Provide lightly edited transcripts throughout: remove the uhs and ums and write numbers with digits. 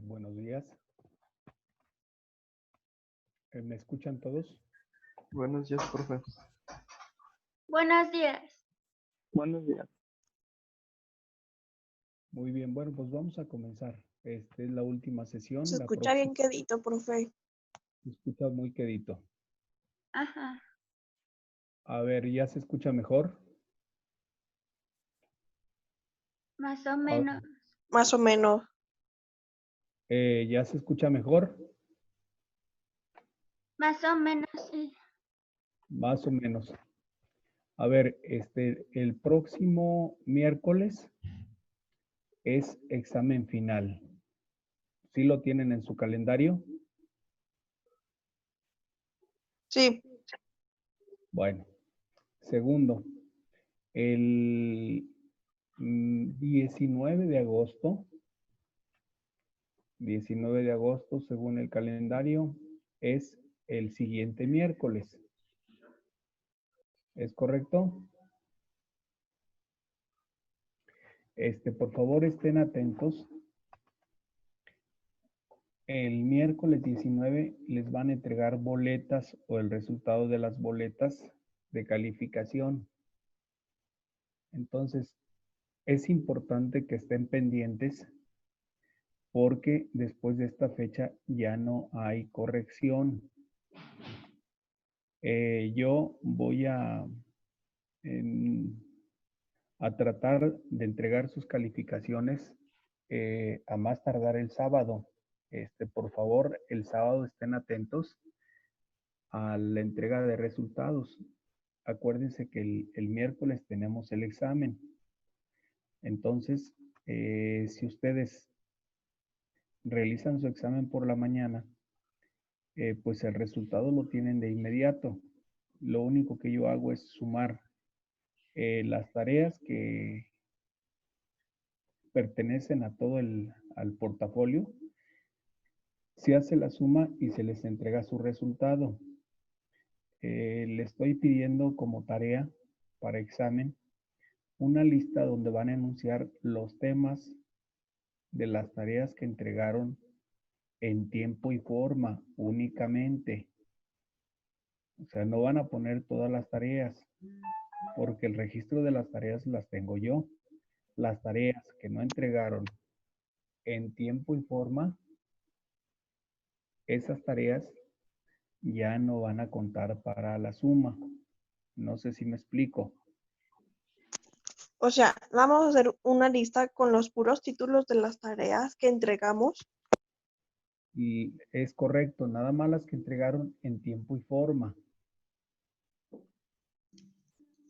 Buenos días. ¿Me escuchan todos? Buenos días, profe. Buenos días. Buenos días. Muy bien, bueno, pues vamos a comenzar. Esta es la última sesión. Se la escucha bien próxima- quedito, profe. Se escucha muy quedito. Ajá. A ver, ¿ya se escucha mejor? Más o menos. Más o menos. ¿Ya se escucha mejor? Más o menos, sí. Más o menos. A ver, el próximo miércoles es examen final. ¿Sí lo tienen en su calendario? Sí. Bueno. Segundo, el 19 de agosto, según el calendario, es el siguiente miércoles. ¿Es correcto? Por favor, estén atentos. El miércoles 19 les van a entregar boletas o el resultado de las boletas de calificación. Entonces, es importante que estén pendientes porque después de esta fecha ya no hay corrección. Yo voy a tratar de entregar sus calificaciones a más tardar el sábado. Por favor, el sábado estén atentos a la entrega de resultados. Acuérdense que el miércoles tenemos el examen. Entonces, si ustedes realizan su examen por la mañana, pues el resultado lo tienen de inmediato. Lo único que yo hago es sumar las tareas que pertenecen a todo al portafolio. Se hace la suma y se les entrega su resultado. Le estoy pidiendo como tarea para examen una lista donde van a enunciar los temas de las tareas que entregaron en tiempo y forma únicamente. O sea, no van a poner todas las tareas, porque el registro de las tareas las tengo yo. Las tareas que no entregaron en tiempo y forma, esas tareas ya no van a contar para la suma. No sé si me explico. O sea, vamos a hacer una lista con los puros títulos de las tareas que entregamos. Y es correcto, nada más las que entregaron en tiempo y forma.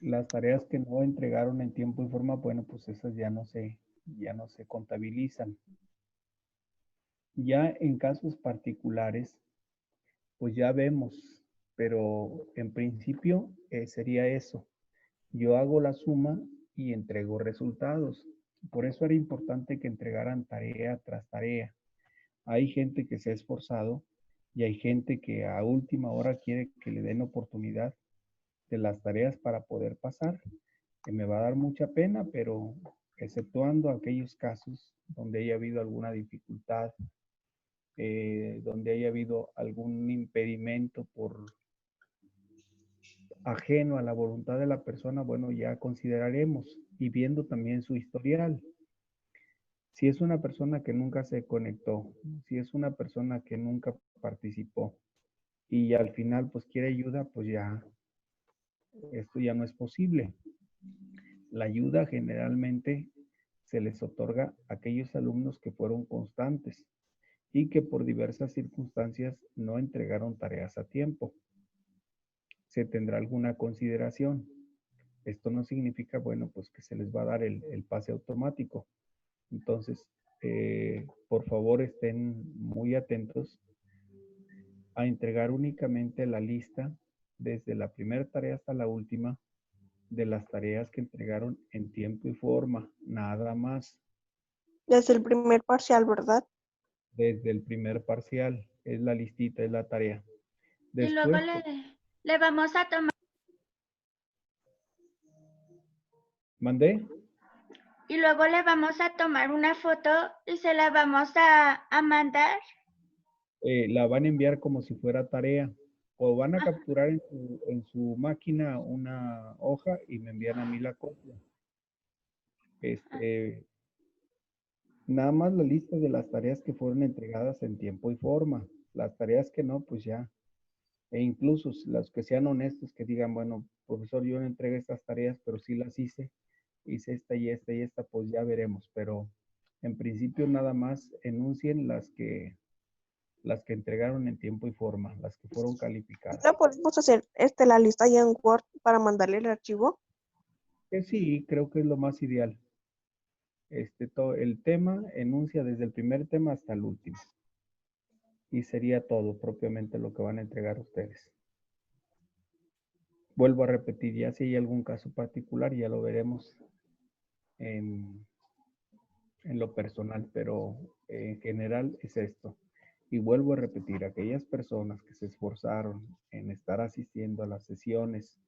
Las tareas que no entregaron en tiempo y forma, bueno, pues esas ya no se contabilizan. Ya en casos particulares, pues ya vemos, pero en principio sería eso. Yo hago la suma y entrego resultados. Por eso era importante que entregaran tarea tras tarea. Hay gente que se ha esforzado y hay gente que a última hora quiere que le den oportunidad de las tareas para poder pasar, que me va a dar mucha pena, pero exceptuando aquellos casos donde haya habido alguna dificultad, donde haya habido algún impedimento por ajeno a la voluntad de la persona, bueno, ya consideraremos y viendo también su historial. Si es una persona que nunca se conectó, si es una persona que nunca participó y al final pues quiere ayuda, pues ya esto ya no es posible. La ayuda generalmente se les otorga a aquellos alumnos que fueron constantes y que por diversas circunstancias no entregaron tareas a tiempo. Se tendrá alguna consideración. Esto no significa, bueno, pues que se les va a dar el pase automático. Entonces, por favor, estén muy atentos a entregar únicamente la lista desde la primera tarea hasta la última de las tareas que entregaron en tiempo y forma, nada más. Desde el primer parcial, ¿verdad? Desde el primer parcial, es la listita, es la tarea. Y luego Después, le vamos a tomar. ¿mandé? y luego le vamos a tomar una foto y se la vamos a mandar. La van a enviar como si fuera tarea o van a capturar en su máquina una hoja y me envían a mí la copia. Nada más la lista de las tareas que fueron entregadas en tiempo y forma. Las tareas que no, pues ya. E incluso las que sean honestos, que digan, bueno, profesor, yo no entregué estas tareas, pero sí las hice. Hice esta y esta y esta, pues ya veremos. Pero en principio nada más enuncien las que entregaron en tiempo y forma, las que fueron calificadas. ¿No podemos hacer la lista ya en Word para mandarle el archivo? Que sí, creo que es lo más ideal. Todo, el tema enuncia desde el primer tema hasta el último. Y sería todo propiamente lo que van a entregar ustedes. Vuelvo a repetir, ya si hay algún caso particular, ya lo veremos en lo personal, pero en general es esto. Y vuelvo a repetir, aquellas personas que se esforzaron en estar asistiendo a las sesiones,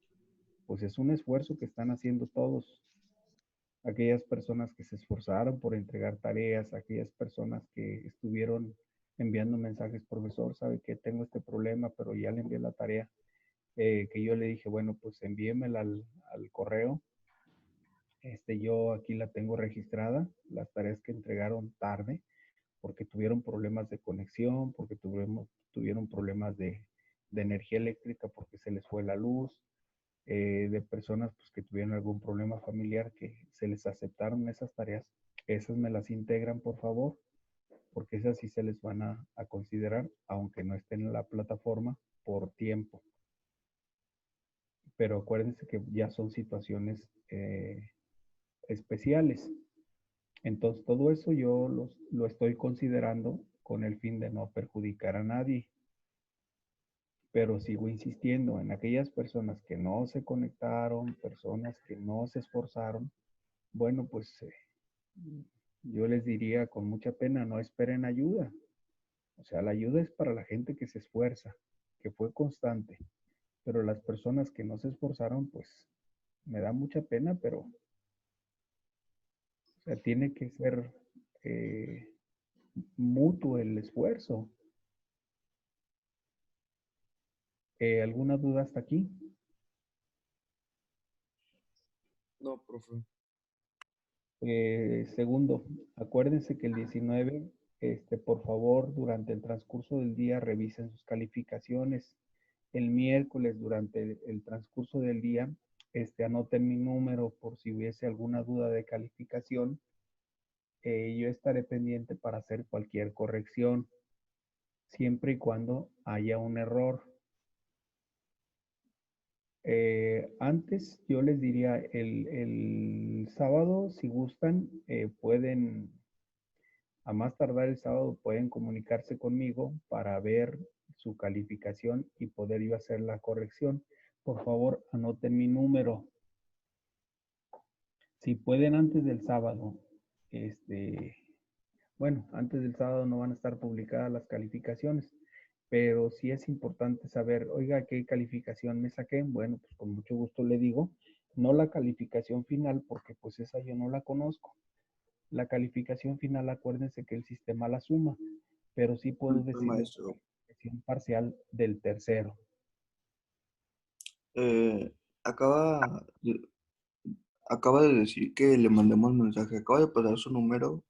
pues es un esfuerzo que están haciendo todos. Aquellas personas que se esforzaron por entregar tareas, aquellas personas que estuvieron enviando mensajes, profesor, sabe que tengo este problema, pero ya le envié la tarea, que yo le dije, bueno, pues envíemela al correo. Yo aquí la tengo registrada, las tareas que entregaron tarde, porque tuvieron problemas de conexión, porque tuvieron problemas de energía eléctrica, porque se les fue la luz, de personas pues, que tuvieron algún problema familiar que se les aceptaron esas tareas, esas me las integran, por favor, porque esas sí se les van a considerar, aunque no estén en la plataforma por tiempo. Pero acuérdense que ya son situaciones especiales. Entonces, todo eso yo lo estoy considerando con el fin de no perjudicar a nadie. Pero sigo insistiendo en aquellas personas que no se conectaron, personas que no se esforzaron. Bueno, pues yo les diría con mucha pena, no esperen ayuda. O sea, la ayuda es para la gente que se esfuerza, que fue constante. Pero las personas que no se esforzaron, pues me da mucha pena, pero o sea, tiene que ser mutuo el esfuerzo. ¿Alguna duda hasta aquí? No, profe. Segundo, acuérdense que el 19, por favor, durante el transcurso del día revisen sus calificaciones. El miércoles, durante el transcurso del día, anoten mi número por si hubiese alguna duda de calificación. Yo estaré pendiente para hacer cualquier corrección, siempre y cuando haya un error. Antes yo les diría el sábado, si gustan, pueden, a más tardar el sábado, pueden comunicarse conmigo para ver su calificación y poder yo hacer la corrección. Por favor, anoten mi número. Si pueden antes del sábado, bueno, antes del sábado no van a estar publicadas las calificaciones, pero sí es importante saber, oiga, ¿qué calificación me saqué? Bueno, pues con mucho gusto le digo, no la calificación final, porque pues esa yo no la conozco. La calificación final, acuérdense que el sistema la suma, pero sí puedo decir la Maestro. calificación parcial del tercero. Eh, acaba, de, acaba de decir que le mandemos mensaje. ¿Acaba de pasar su número?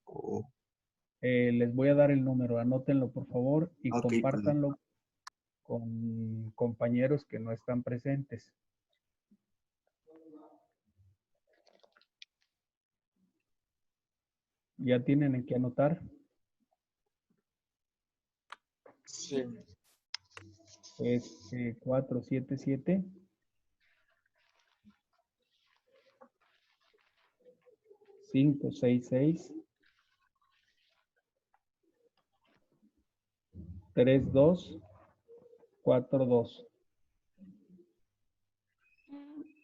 Les voy a dar el número, anótenlo por favor y Ok, perdón. compártanlo con compañeros que no están presentes. ¿Ya tienen en qué anotar? Sí. Es 477 566 3242.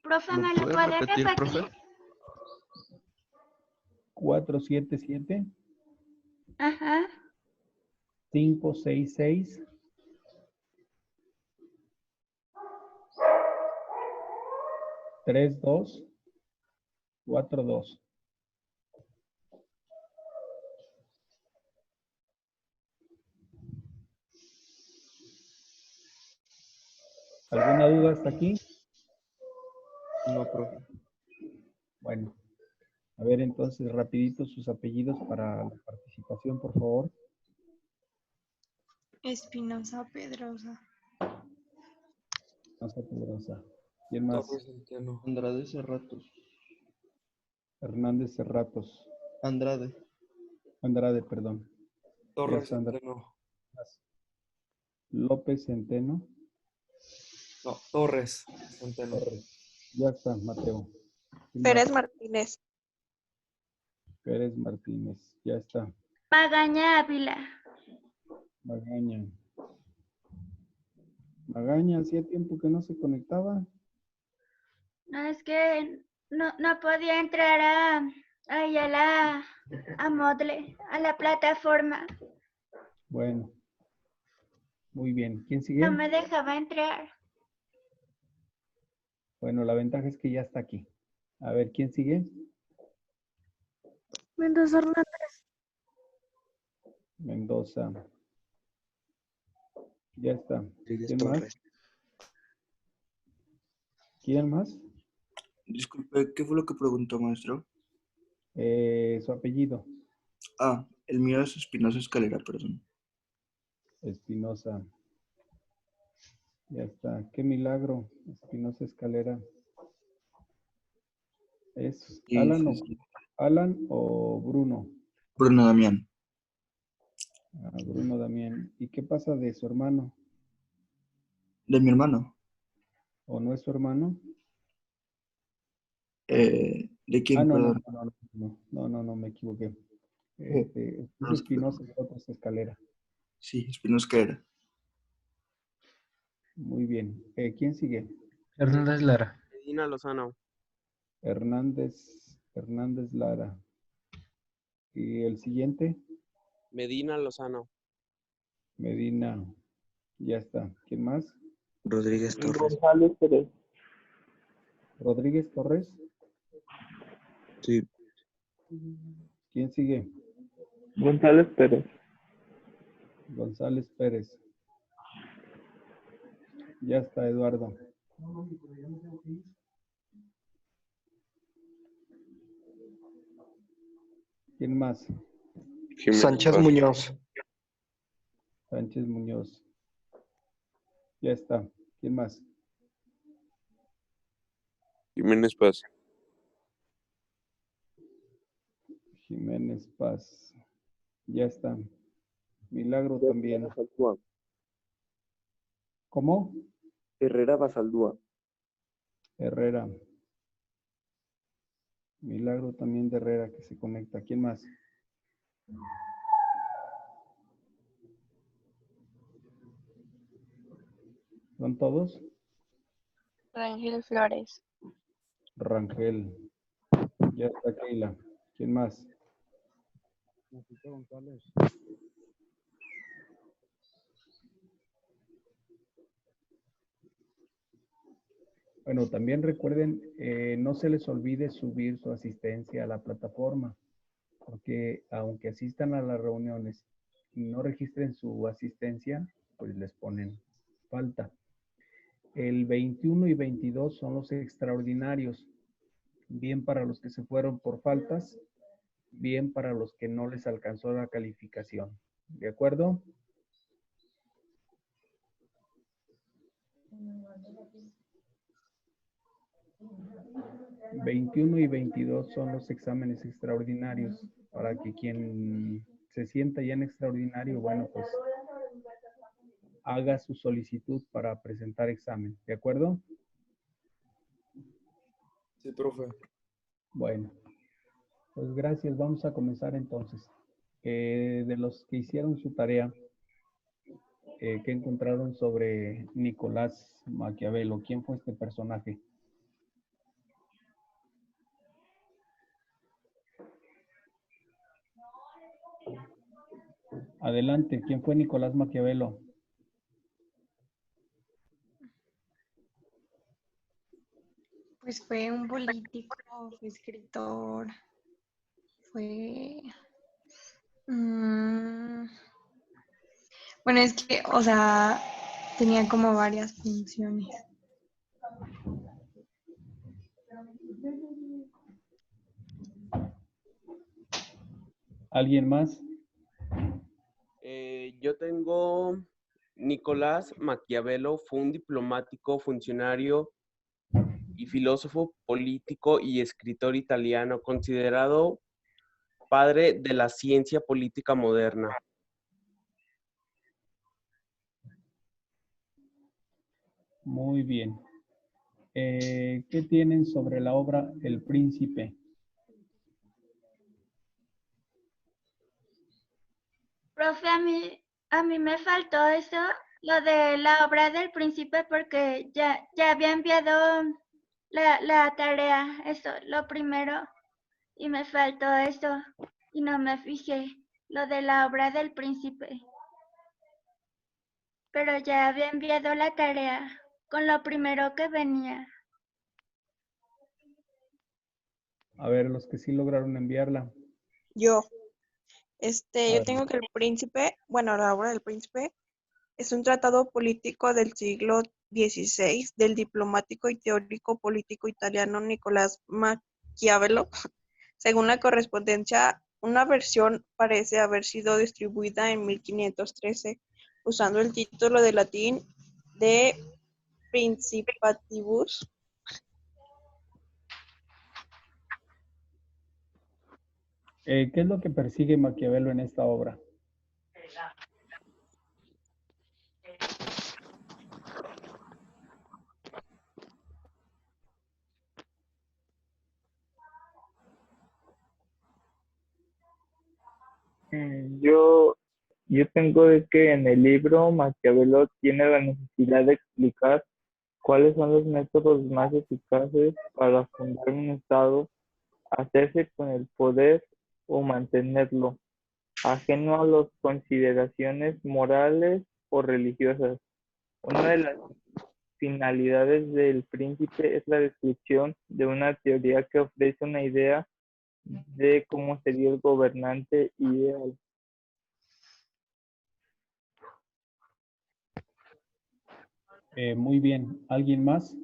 Profe, ¿Lo ¿me lo puede puede repetir, profe? repetir? 477 Ajá. 566 3242. ¿Alguna duda hasta aquí? No, profe. Bueno, a ver entonces rapidito sus apellidos para la participación, por favor. Espinosa Pedrosa. Rosa Pedrosa. ¿Quién más? Torres Centeno. Andrade Cerratos. Hernández Cerratos. Andrade. Andrade, perdón. Torres está, Andrade. Centeno. López Centeno. No, Torres Centeno. Torres. Ya está, Mateo. ¿Quién Pérez más? Martínez. Pérez Martínez. Ya está. Magaña Ávila. Magaña. Magaña, hacía tiempo que no se conectaba. No, es que no podía entrar ahí a Moodle, a la plataforma. Bueno. Muy bien. ¿Quién sigue? No me dejaba entrar. Bueno, la ventaja es que ya está aquí. A ver, ¿quién sigue? Mendoza Hernández. Mendoza. Ya está. Rodríguez ¿Quién más? Torres. ¿Quién más? Disculpe, ¿qué fue lo que preguntó, maestro? Su apellido. Ah, el mío es Espinosa Escalera, perdón. Espinosa. Ya está. Qué milagro. Espinosa Escalera. ¿Es Sí, Alan, sí, sí. Alan o Bruno? Bruno Damián. Ah, Bruno Damián. ¿Y qué pasa de su hermano? De mi hermano. ¿O no es su hermano? ¿De quién, Ah, no, perdón? no, me equivoqué. Oh, Es no se Espinosa y preocupe. otro es Escalera. Sí, Espinosa Escalera. Muy bien. ¿Quién sigue? Hernández Lara. Medina Lozano. Hernández Lara. ¿Y el siguiente? Medina Lozano. Medina. Ya está. ¿Quién más? Rodríguez Torres. González Pérez. Rodríguez Torres. Sí. ¿Quién sigue? González Pérez. González Pérez. Ya está, Eduardo. ¿Quién más? Sánchez Muñoz. Sánchez Muñoz. Ya está. ¿Quién más? Jiménez Paz. Jiménez Paz. Ya está. Milagro también. ¿Cómo? Herrera Basaldúa. Herrera. Milagro también de Herrera que se conecta. ¿Quién más? ¿Son todos? Rangel Flores. Rangel. Ya está Keila. ¿Quién más? Bueno, también recuerden, no se les olvide subir su asistencia a la plataforma, porque aunque asistan a las reuniones y no registren su asistencia, pues les ponen falta. El 21 y 22 son los extraordinarios, bien para los que se fueron por faltas, bien para los que no les alcanzó la calificación. ¿De acuerdo? ...21 y 22 son los exámenes extraordinarios... ...para que quien se sienta ya en extraordinario... ...bueno, pues... ...haga su solicitud para presentar examen... ¿De acuerdo? Sí, profe. Bueno. Pues gracias. Vamos a comenzar entonces. De los que hicieron su tarea... ¿qué encontraron sobre Nicolás Maquiavelo? ¿Quién fue este personaje? Adelante, ¿quién fue Nicolás Maquiavelo? Pues fue un político, fue escritor, fue... Bueno, es que, o sea, tenía como varias funciones. ¿Alguien más? Yo tengo Nicolás Maquiavelo, fue un diplomático, funcionario y filósofo político y escritor italiano, considerado padre de la ciencia política moderna. Muy bien. ¿Qué tienen sobre la obra El Príncipe? Profe, a mí me faltó eso, lo de la obra del príncipe, porque ya había enviado la tarea, eso, lo primero, y me faltó eso, y no me fijé, lo de la obra del príncipe. Pero ya había enviado la tarea con lo primero que venía. A ver, los que sí lograron enviarla. Yo A ver, tengo que el príncipe, bueno, la obra del príncipe es un tratado político del siglo XVI del diplomático y teórico político italiano Nicolás Maquiavelo. Según la correspondencia, una versión parece haber sido distribuida en 1513 usando el título de latín de Principatibus. ¿qué es lo que persigue Maquiavelo en esta obra? Yo tengo de que en el libro Maquiavelo tiene la necesidad de explicar cuáles son los métodos más eficaces para fundar un Estado, hacerse con el poder o mantenerlo, ajeno a las consideraciones morales o religiosas. Una de las finalidades del príncipe es la descripción de una teoría que ofrece una idea de cómo sería el gobernante ideal. Muy bien. ¿Alguien más?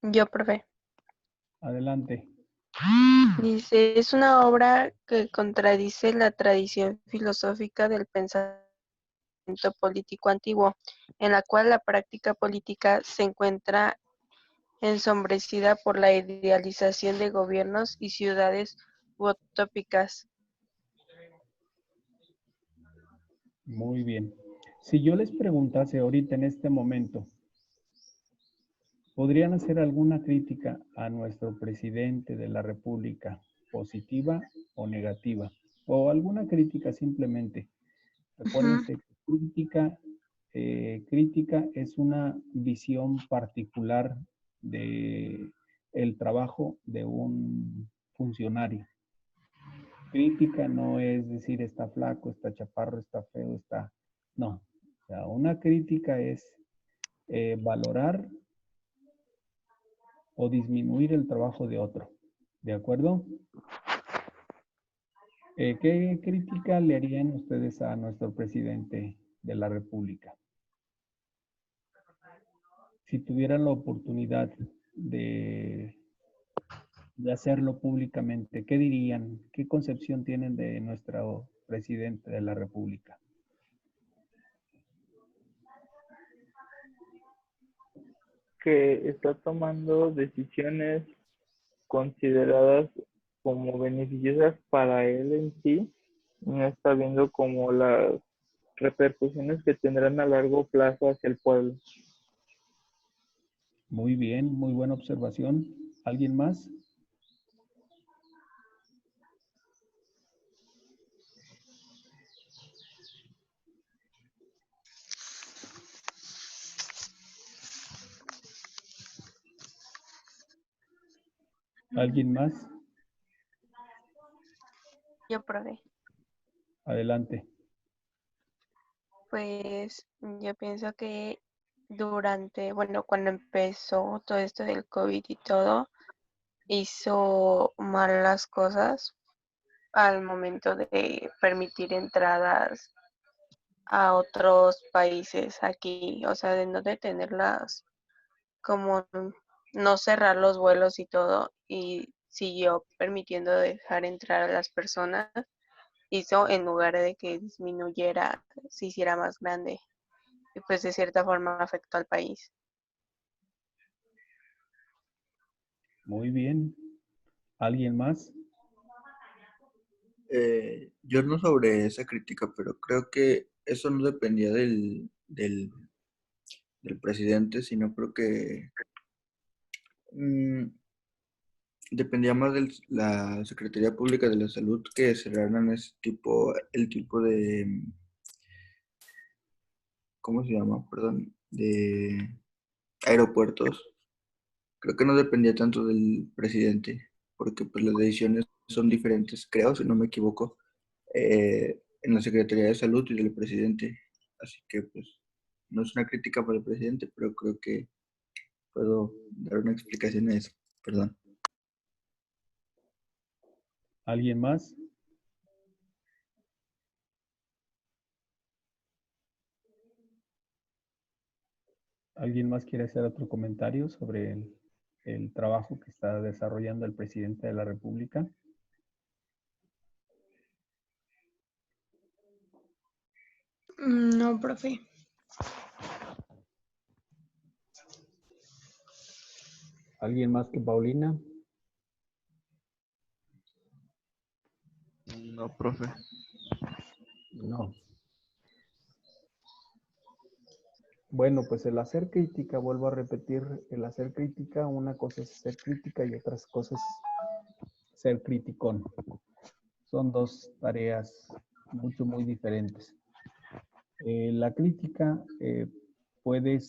Yo, profe. Adelante. Dice, es una obra que contradice la tradición filosófica del pensamiento político antiguo, en la cual la práctica política se encuentra ensombrecida por la idealización de gobiernos y ciudades utópicas. Muy bien. Si yo les preguntase ahorita en este momento, ¿podrían hacer alguna crítica a nuestro presidente de la República, positiva o negativa? O alguna crítica simplemente. Recuérdense que crítica es una visión particular de el trabajo de un funcionario. Crítica no es decir está flaco, está chaparro, está feo, está... No. O sea, una crítica es valorar o disminuir el trabajo de otro. ¿De acuerdo? ¿Qué crítica le harían ustedes a nuestro presidente de la República? Si tuvieran la oportunidad de hacerlo públicamente, ¿qué dirían? ¿Qué concepción tienen de nuestro presidente de la República? Que está tomando decisiones consideradas como beneficiosas para él en sí, no está viendo como las repercusiones que tendrán a largo plazo hacia el pueblo. Muy bien, muy buena observación. ¿Alguien más? ¿Alguien más? Yo, profe. Adelante. Pues yo pienso que cuando empezó todo esto del COVID y todo, hizo mal las cosas al momento de permitir entradas a otros países aquí, o sea, de no detenerlas como no cerrar los vuelos y todo, y siguió permitiendo dejar entrar a las personas, hizo en lugar de que disminuyera, se hiciera más grande, y pues de cierta forma afectó al país. Muy bien. ¿Alguien más? Yo no sobre esa crítica, pero creo que eso no dependía del presidente, sino creo que mm, dependía más de la Secretaría Pública de la Salud que cerraran el tipo de, ¿cómo se llama? Perdón, de aeropuertos. Creo que no dependía tanto del presidente, porque pues las decisiones son diferentes, creo, si no me equivoco, en la Secretaría de Salud y del presidente. Así que pues no es una crítica para el presidente, pero creo que puedo dar una explicación a eso. Perdón. ¿Alguien más? ¿Alguien más quiere hacer otro comentario sobre el trabajo que está desarrollando el presidente de la República? No, profe. ¿Alguien más que Paulina? No, profe. No. Bueno, pues el hacer crítica, vuelvo a repetir, el hacer crítica, una cosa es ser crítica y otras cosas ser criticón. Son dos tareas muy diferentes. La crítica puede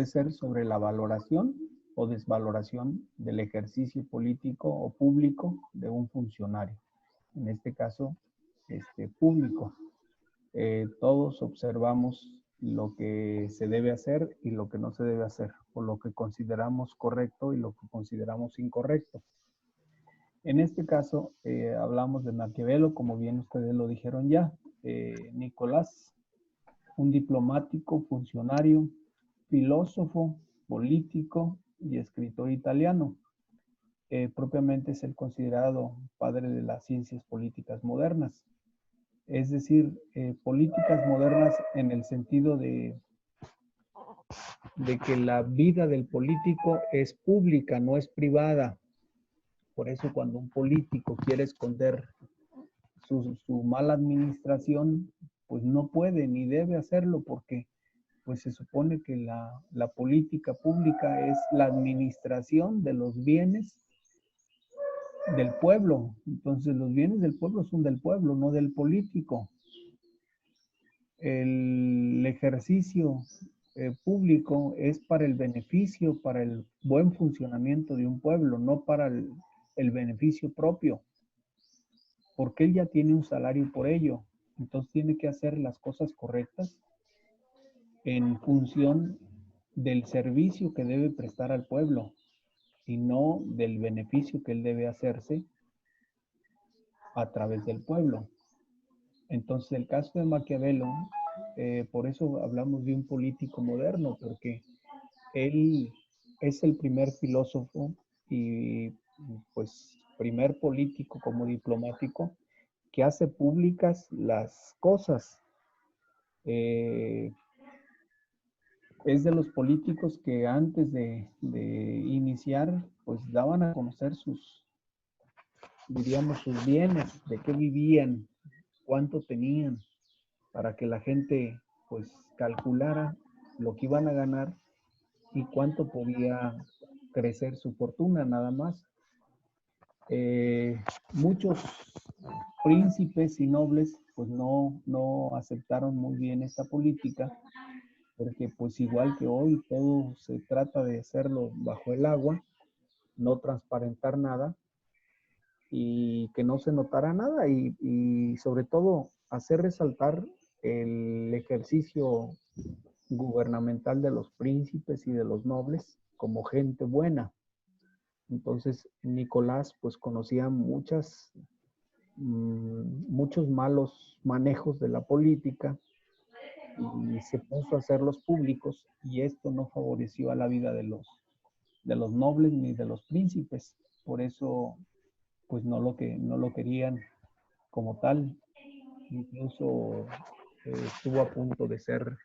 ser sobre la valoración o desvaloración del ejercicio político o público de un funcionario. En este caso, público. Todos observamos lo que se debe hacer y lo que no se debe hacer, o lo que consideramos correcto y lo que consideramos incorrecto. En este caso, hablamos de Maquiavelo, como bien ustedes lo dijeron ya. Nicolás, un diplomático, funcionario, filósofo, político y escritor italiano. Propiamente es el considerado padre de las ciencias políticas modernas. Es decir, políticas modernas en el sentido de que la vida del político es pública, no es privada. Por eso cuando un político quiere esconder su mala administración, pues no puede ni debe hacerlo porque pues se supone que la política pública es la administración de los bienes del pueblo. Entonces los bienes del pueblo son del pueblo, no del político. El ejercicio público es para el beneficio, para el buen funcionamiento de un pueblo, no para el beneficio propio, porque él ya tiene un salario por ello, entonces tiene que hacer las cosas correctas en función del servicio que debe prestar al pueblo y no del beneficio que él debe hacerse a través del pueblo. Entonces, el caso de Maquiavelo, por eso hablamos de un político moderno, porque él es el primer filósofo y pues primer político como diplomático que hace públicas las cosas. Es de los políticos que antes de iniciar, pues daban a conocer diríamos, sus bienes, de qué vivían, cuánto tenían, para que la gente pues calculara lo que iban a ganar y cuánto podía crecer su fortuna nada más. Muchos príncipes y nobles pues no aceptaron muy bien esta política porque pues igual que hoy todo se trata de hacerlo bajo el agua, no transparentar nada y que no se notara nada y sobre todo hacer resaltar el ejercicio gubernamental de los príncipes y de los nobles como gente buena. Entonces Nicolás pues conocía muchos malos manejos de la política y se puso a hacerlos públicos y esto no favoreció a la vida de los los nobles ni de los príncipes. Por eso, pues no lo querían como tal. Incluso estuvo a punto de ser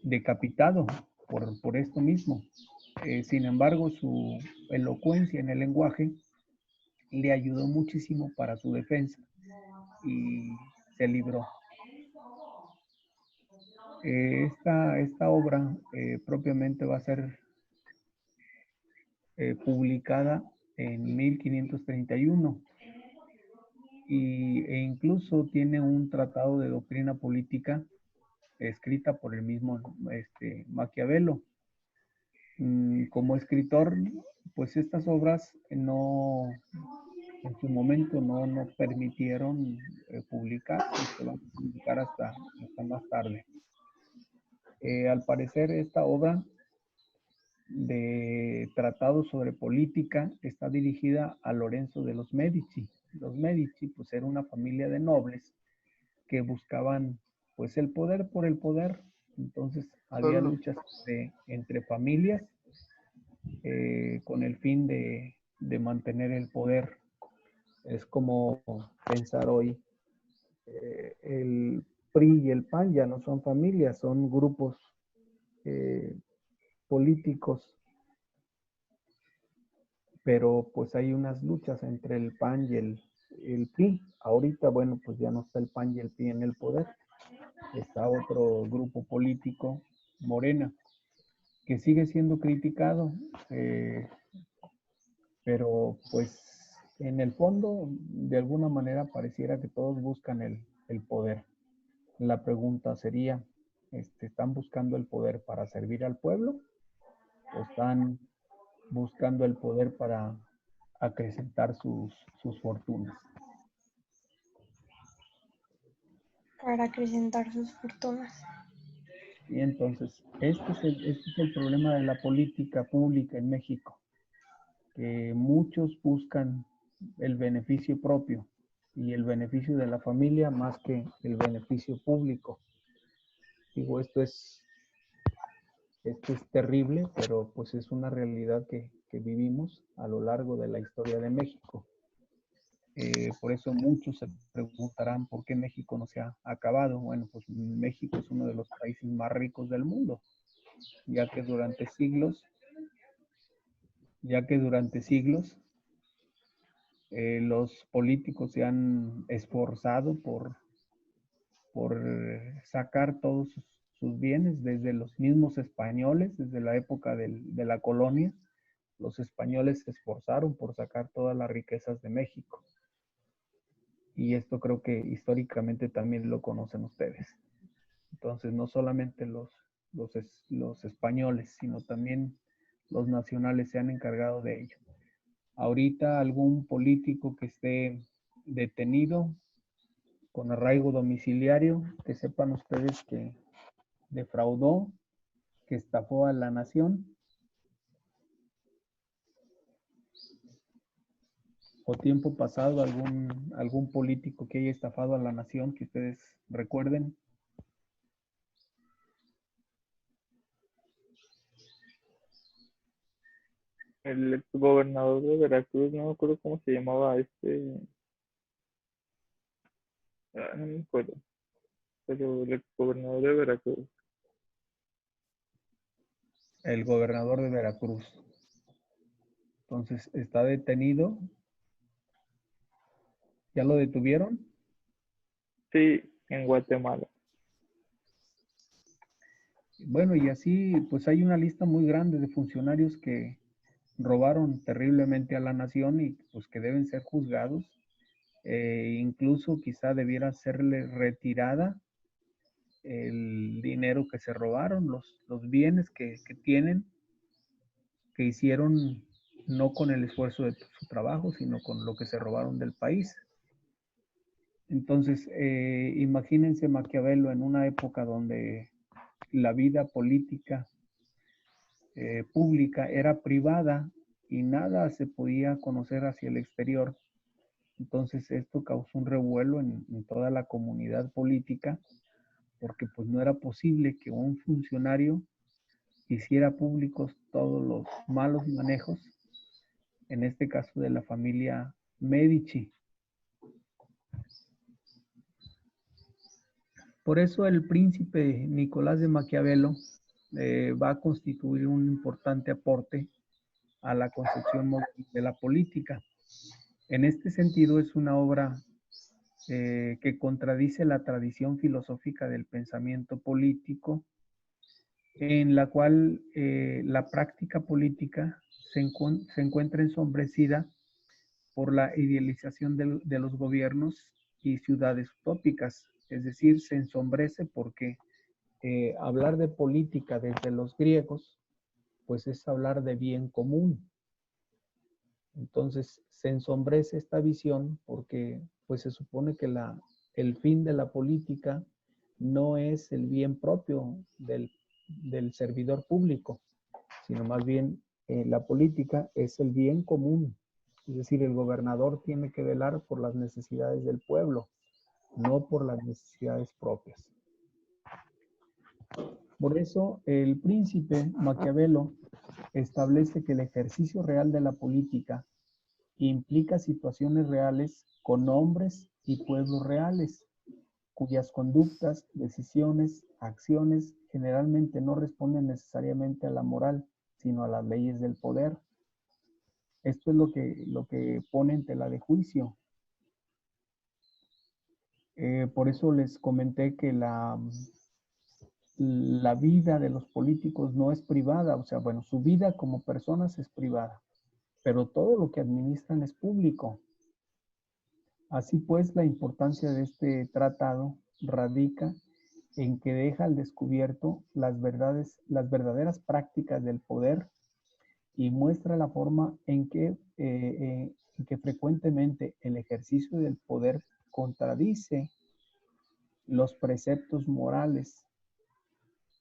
decapitado por esto mismo. Sin embargo, su elocuencia en el lenguaje le ayudó muchísimo para su defensa y se libró. Esta obra propiamente va a ser publicada en 1531 e incluso tiene un tratado de doctrina política escrita por el mismo Maquiavelo. Como escritor, pues estas obras en su momento no permitieron publicar, se van a publicar hasta más tarde. Al parecer esta obra de tratado sobre política está dirigida a Lorenzo de los Medici. Los Medici pues era una familia de nobles que buscaban pues el poder por el poder. Entonces había luchas entre familias con el fin de mantener el poder. Es como pensar hoy, el PRI y el PAN ya no son familias, son grupos políticos, pero pues hay unas luchas entre el PAN y el PRI. Ahorita, bueno, pues ya no está el PAN y el PRI en el poder, está otro grupo político, Morena, que sigue siendo criticado, pero pues en el fondo, de alguna manera, pareciera que todos buscan el poder. La pregunta sería, ¿están buscando el poder para servir al pueblo o están buscando el poder para acrecentar sus fortunas? Para acrecentar sus fortunas. Y entonces, este es el problema de la política pública en México, que muchos buscan el beneficio propio y el beneficio de la familia más que el beneficio público. Digo, esto es terrible, pero pues es una realidad que vivimos a lo largo de la historia de México. Por eso muchos se preguntarán por qué México no se ha acabado. Bueno, pues México es uno de los países más ricos del mundo, ya que durante siglos los políticos se han esforzado por sacar todos sus bienes, desde los mismos españoles, desde la época de la colonia. Los españoles se esforzaron por sacar todas las riquezas de México. Y esto creo que históricamente también lo conocen ustedes. Entonces, no solamente los españoles, sino también los nacionales se han encargado de ello. Ahorita algún político que esté detenido con arraigo domiciliario, que sepan ustedes que defraudó, que estafó a la nación, o tiempo pasado algún político que haya estafado a la nación que ustedes recuerden. El exgobernador de Veracruz, no me acuerdo cómo se llamaba no me acuerdo, pero el exgobernador de Veracruz. El gobernador de Veracruz. Entonces, está detenido. ¿Ya lo detuvieron? Sí, en Guatemala. Bueno, y así, pues hay una lista muy grande de funcionarios que robaron terriblemente a la nación y pues que deben ser juzgados. Incluso quizá debiera serle retirada el dinero que se robaron, los bienes que tienen, que hicieron no con el esfuerzo de su trabajo, sino con lo que se robaron del país. Entonces, imagínense Maquiavelo en una época donde la vida política pública era privada y nada se podía conocer hacia el exterior. Entonces, esto causó un revuelo en toda la comunidad política, porque pues no era posible que un funcionario hiciera públicos todos los malos manejos, en este caso de la familia Medici. Por eso el príncipe Nicolás de Maquiavelo va a constituir un importante aporte a la concepción moderna de la política. En este sentido es una obra que contradice la tradición filosófica del pensamiento político, en la cual la práctica política se encuentra ensombrecida por la idealización de los gobiernos y ciudades utópicas. Es decir, se ensombrece porque hablar de política desde los griegos, pues es hablar de bien común. Entonces se ensombrece esta visión porque pues se supone que el fin de la política no es el bien propio del servidor público, sino más bien la política es el bien común. Es decir, el gobernador tiene que velar por las necesidades del pueblo, no por las necesidades propias. Por eso el príncipe Maquiavelo establece que el ejercicio real de la política implica situaciones reales con hombres y pueblos reales, cuyas conductas, decisiones, acciones generalmente no responden necesariamente a la moral, sino a las leyes del poder. Esto es lo que pone en tela de juicio. Por eso les comenté que la vida de los políticos no es privada, o sea, bueno, su vida como personas es privada, pero todo lo que administran es público. Así pues, la importancia de este tratado radica en que deja al descubierto las verdaderas prácticas del poder y muestra la forma en que frecuentemente el ejercicio del poder contradice los preceptos morales.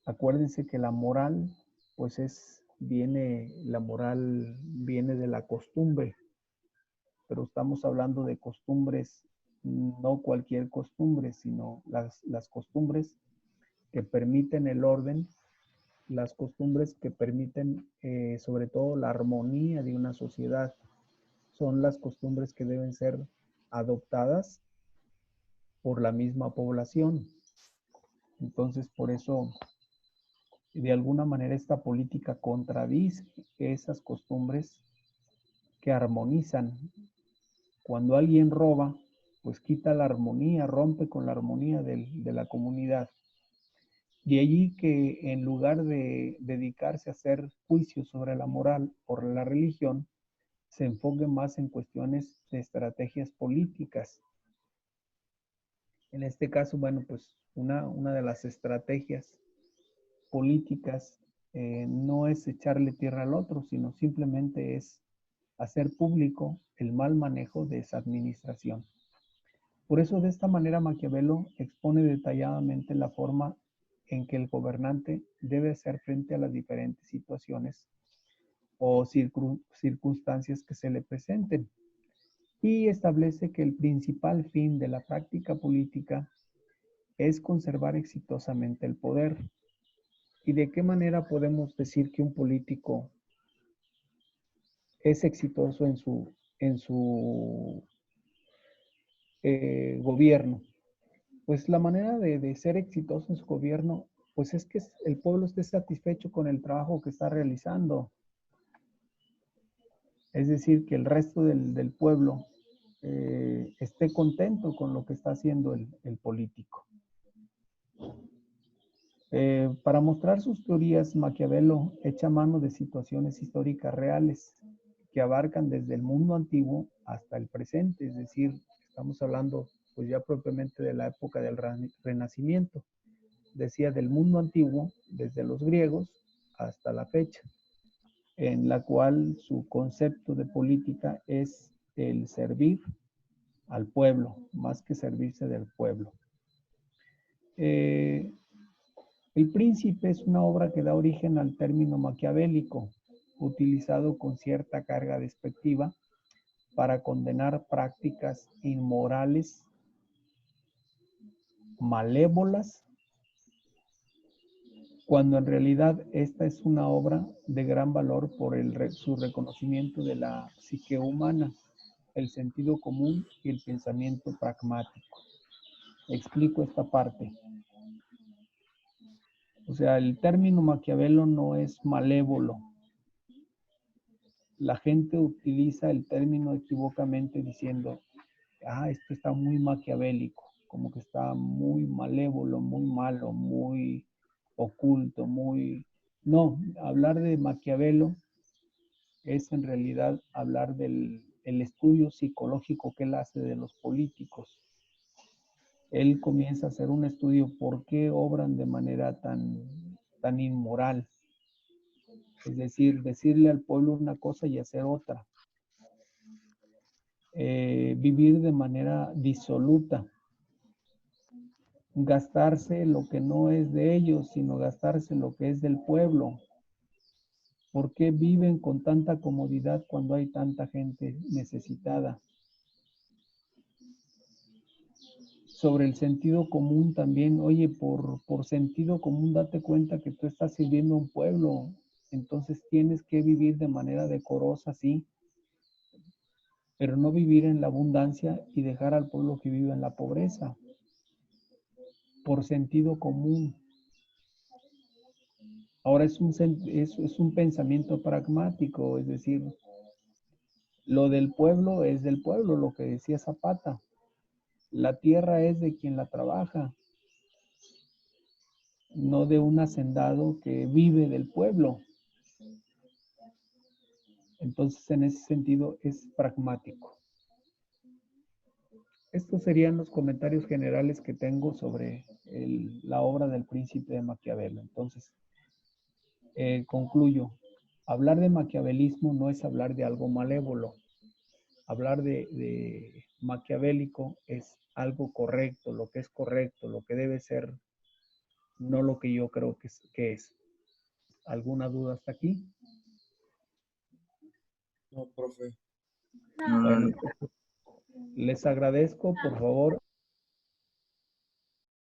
Acuérdense que la moral, pues la moral viene de la costumbre, pero estamos hablando de costumbres, no cualquier costumbre, sino las costumbres que permiten el orden, las costumbres que permiten sobre todo la armonía de una sociedad. Son las costumbres que deben ser adoptadas por la misma población. Entonces, por eso, de alguna manera, esta política contradice esas costumbres que armonizan. Cuando alguien roba, pues quita la armonía, rompe con la armonía de la comunidad. De allí que en lugar de dedicarse a hacer juicios sobre la moral o la religión, se enfoque más en cuestiones de estrategias políticas. En este caso, bueno, pues una de las estrategias políticas no es echarle tierra al otro, sino simplemente es hacer público el mal manejo de esa administración. Por eso, de esta manera, Maquiavelo expone detalladamente la forma en que el gobernante debe hacer frente a las diferentes situaciones o circunstancias que se le presenten, y establece que el principal fin de la práctica política es conservar exitosamente el poder. ¿Y de qué manera podemos decir que un político es exitoso en su gobierno? Pues la manera de ser exitoso en su gobierno, pues es que el pueblo esté satisfecho con el trabajo que está realizando. Es decir, que el resto del pueblo esté contento con lo que está haciendo el político. Para mostrar sus teorías, Maquiavelo echa mano de situaciones históricas reales que abarcan desde el mundo antiguo hasta el presente, es decir, estamos hablando pues ya propiamente de la época del Renacimiento. Decía del mundo antiguo, desde los griegos hasta la fecha, en la cual su concepto de política es el servir al pueblo, más que servirse del pueblo. El Príncipe es una obra que da origen al término maquiavélico, utilizado con cierta carga despectiva para condenar prácticas inmorales, malévolas cuando en realidad esta es una obra de gran valor por su reconocimiento de la psique humana, el sentido común y el pensamiento pragmático. Explico esta parte. O sea, el término Maquiavelo no es malévolo. La gente utiliza el término equivocamente diciendo, esto está muy maquiavélico, como que está muy malévolo, muy malo, muy oculto, muy... No, hablar de Maquiavelo es en realidad hablar del estudio psicológico que él hace de los políticos. Él comienza a hacer un estudio por qué obran de manera tan inmoral. Es decir, decirle al pueblo una cosa y hacer otra. Vivir de manera disoluta. Gastarse lo que no es de ellos, sino gastarse lo que es del pueblo. ¿Por qué viven con tanta comodidad cuando hay tanta gente necesitada? Sobre el sentido común también, oye, por sentido común date cuenta que tú estás sirviendo a un pueblo, entonces tienes que vivir de manera decorosa, sí, pero no vivir en la abundancia y dejar al pueblo que vive en la pobreza. Por sentido común. Ahora es un pensamiento pragmático, es decir, lo del pueblo es del pueblo, lo que decía Zapata. La tierra es de quien la trabaja, no de un hacendado que vive del pueblo. Entonces, en ese sentido, es pragmático. Estos serían los comentarios generales que tengo sobre la obra del Príncipe de Maquiavelo. Entonces, concluyo. Hablar de maquiavelismo no es hablar de algo malévolo. Hablar de maquiavélico es algo correcto, lo que es correcto, lo que debe ser, no lo que yo creo que es. ¿Alguna duda hasta aquí? No, profe. No, Bueno, les agradezco, por favor,